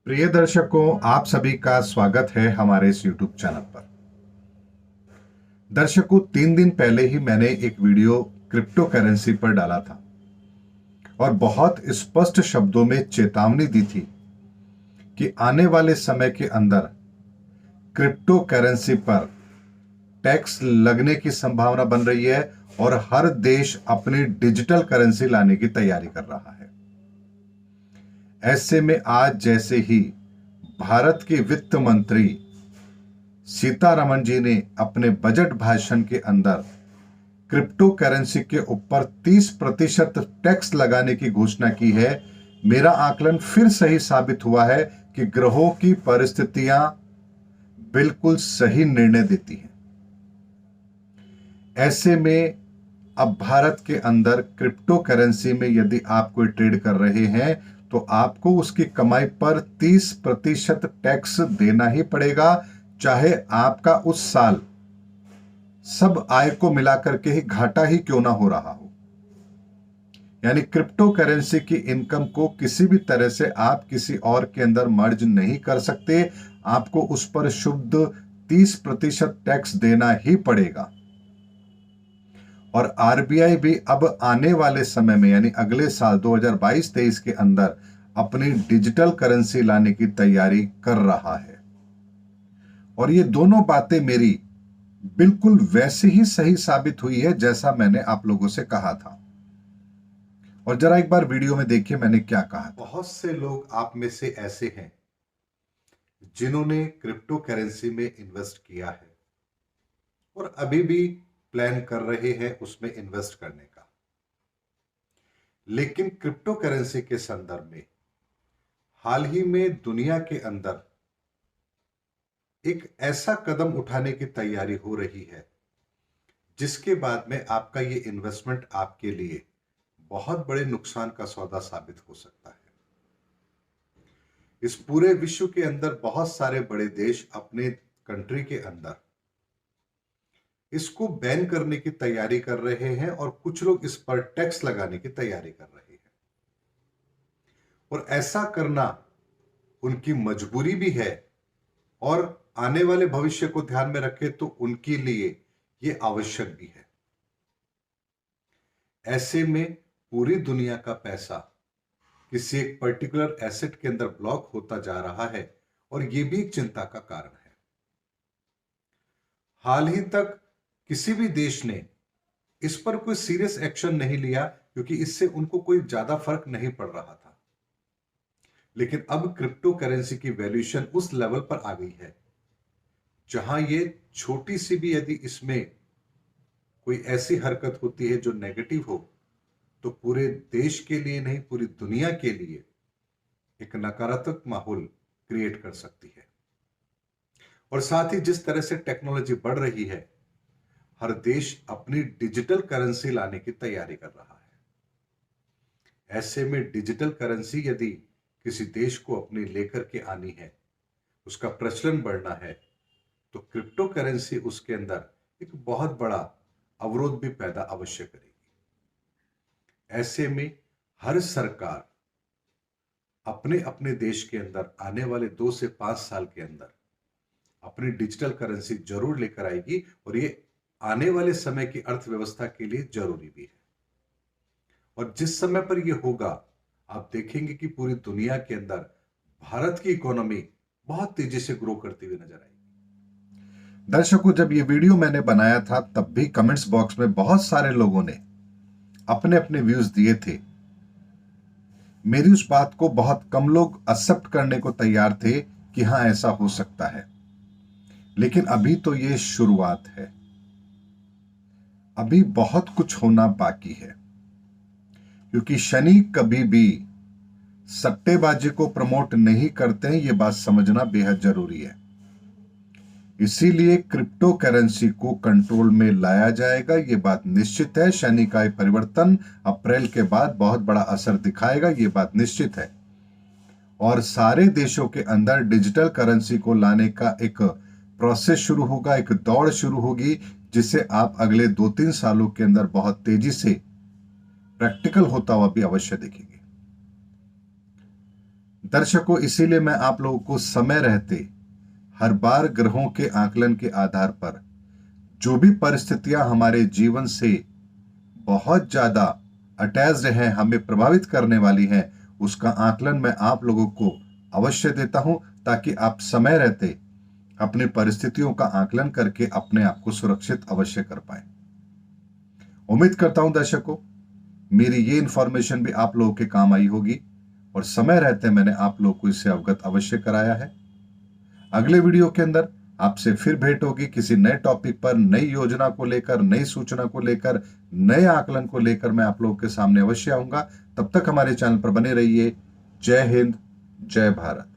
प्रिय दर्शकों, आप सभी का स्वागत है हमारे इस YouTube चैनल पर। दर्शकों, 3 दिन पहले ही मैंने एक वीडियो क्रिप्टो करेंसी पर डाला था और बहुत स्पष्ट शब्दों में चेतावनी दी थी कि आने वाले समय के अंदर क्रिप्टो करेंसी पर टैक्स लगने की संभावना बन रही है और हर देश अपनी डिजिटल करेंसी लाने की तैयारी कर रहा है। ऐसे में आज जैसे ही भारत के वित्त मंत्री सीतारमण जी ने अपने बजट भाषण के अंदर क्रिप्टो करेंसी के ऊपर 30% टैक्स लगाने की घोषणा की है, मेरा आकलन फिर सही साबित हुआ है कि ग्रहों की परिस्थितियां बिल्कुल सही निर्णय देती हैं। ऐसे में अब भारत के अंदर क्रिप्टो करेंसी में यदि आप कोई ट्रेड कर रहे हैं तो आपको उसकी कमाई पर 30% टैक्स देना ही पड़ेगा, चाहे आपका उस साल सब आय को मिलाकर के ही घाटा ही क्यों ना हो रहा हो। यानी क्रिप्टो करेंसी की इनकम को किसी भी तरह से आप किसी और के अंदर मर्ज नहीं कर सकते, आपको उस पर शुद्ध 30% टैक्स देना ही पड़ेगा। और आरबीआई भी अब आने वाले समय में यानी अगले साल 2022-23 के अंदर अपनी डिजिटल करेंसी लाने की तैयारी कर रहा है। और ये दोनों बातें मेरी बिल्कुल वैसे ही सही साबित हुई है जैसा मैंने आप लोगों से कहा था। और जरा एक बार वीडियो में देखिए मैंने क्या कहा। बहुत से लोग आप में से ऐसे हैं जिन्होंने क्रिप्टो करेंसी में इन्वेस्ट किया है और अभी भी प्लान कर रहे हैं उसमें इन्वेस्ट करने का। लेकिन क्रिप्टो करेंसी के संदर्भ में हाल ही में दुनिया के अंदर एक ऐसा कदम उठाने की तैयारी हो रही है जिसके बाद में आपका ये इन्वेस्टमेंट आपके लिए बहुत बड़े नुकसान का सौदा साबित हो सकता है। इस पूरे विश्व के अंदर बहुत सारे बड़े देश अपने कंट्री के अंदर इसको बैन करने की तैयारी कर रहे हैं और कुछ लोग इस पर टैक्स लगाने की तैयारी कर रहे हैं। और ऐसा करना उनकी मजबूरी भी है और आने वाले भविष्य को ध्यान में रखें तो उनके लिए यह आवश्यक भी है। ऐसे में पूरी दुनिया का पैसा किसी एक पर्टिकुलर एसेट के अंदर ब्लॉक होता जा रहा है और यह भी एक चिंता का कारण है। हाल ही तक किसी भी देश ने इस पर कोई सीरियस एक्शन नहीं लिया क्योंकि इससे उनको कोई ज्यादा फर्क नहीं पड़ रहा था। लेकिन अब क्रिप्टो करेंसी की वैल्यूएशन उस लेवल पर आ गई है जहां ये छोटी सी भी यदि इसमें कोई ऐसी हरकत होती है जो नेगेटिव हो तो पूरे देश के लिए नहीं पूरी दुनिया के लिए एक नकारात्मक माहौल क्रिएट कर सकती है। और साथ ही जिस तरह से टेक्नोलॉजी बढ़ रही है, हर देश अपनी डिजिटल करेंसी लाने की तैयारी कर रहा है। ऐसे में डिजिटल करेंसी यदि किसी देश को अपनी लेकर के आनी है, उसका प्रचलन बढ़ना है, तो क्रिप्टो करेंसी उसके अंदर एक बहुत बड़ा अवरोध भी पैदा अवश्य करेगी। ऐसे में हर सरकार अपने अपने देश के अंदर आने वाले 2 से 5 साल के अंदर अपनी डिजिटल करेंसी जरूर लेकर आएगी और ये आने वाले समय की अर्थव्यवस्था के लिए जरूरी भी है। और जिस समय पर यह होगा, आप देखेंगे कि पूरी दुनिया के अंदर भारत की इकोनॉमी बहुत तेजी से ग्रो करती हुई नजर आएगी। दर्शकों, जब ये वीडियो मैंने बनाया था तब भी कमेंट्स बॉक्स में बहुत सारे लोगों ने अपने अपने व्यूज दिए थे। मेरी उस बात को बहुत कम लोग एक्सेप्ट करने को तैयार थे कि हां ऐसा हो सकता है, लेकिन अभी तो ये शुरुआत है, अभी बहुत कुछ होना बाकी है। क्योंकि शनि कभी भी सट्टेबाजी को प्रमोट नहीं करते हैं, ये बात समझना बेहद जरूरी है। इसीलिए क्रिप्टो करेंसी को कंट्रोल में लाया जाएगा, ये बात निश्चित है। शनि का परिवर्तन अप्रैल के बाद बहुत बड़ा असर दिखाएगा, ये बात निश्चित है। और सारे देशों के अंदर डिजिटल करेंसी को लाने का एक प्रोसेस शुरू होगा, एक दौड़ शुरू होगी, जिसे आप अगले 2-3 सालों के अंदर बहुत तेजी से प्रैक्टिकल होता हुआ भी अवश्य देखेंगे। दर्शकों, इसीलिए मैं आप लोगों को समय रहते हर बार ग्रहों के आकलन के आधार पर जो भी परिस्थितियां हमारे जीवन से बहुत ज्यादा अटैच्ड हैं, हमें प्रभावित करने वाली हैं, उसका आकलन मैं आप लोगों को अवश्य देता हूं, ताकि आप समय रहते अपनी परिस्थितियों का आकलन करके अपने आप को सुरक्षित अवश्य कर पाए। उम्मीद करता हूं दर्शकों, मेरी ये इंफॉर्मेशन भी आप लोगों के काम आई होगी और समय रहते मैंने आप लोगों को इससे अवगत अवश्य कराया है। अगले वीडियो के अंदर आपसे फिर भेंट होगी किसी नए टॉपिक पर, नई योजना को लेकर, नई सूचना को लेकर, नए आकलन को लेकर मैं आप लोगों के सामने अवश्य आऊंगा। तब तक हमारे चैनल पर बने रहिए। जय हिंद, जय भारत।